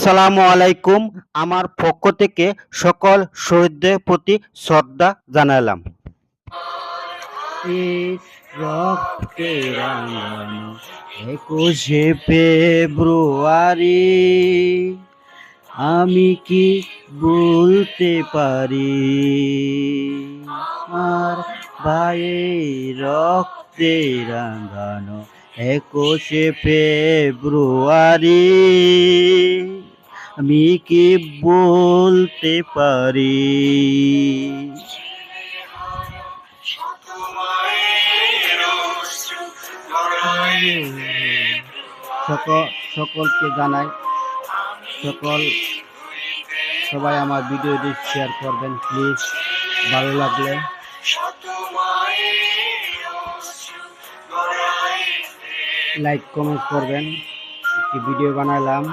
আসসালামু আলাইকুম। আমার পক্ষ থেকে সকল শহীদদের প্রতি শ্রদ্ধা জানালাম। রক্তে রাঙানো 21শে ফেব্রুয়ারি আমি কি বলতে পারি, আর ভাইয়ের রক্তে রাঙানো 21শে ফেব্রুয়ারি আমি কি বলতে পারি। সকলকে জানাই, সবাই আমার ভিডিওটি শেয়ার করবেন প্লিজ, ভালো লাগলে। লাইক কমেন্ট করবেন। একটি ভিডিও বানালাম।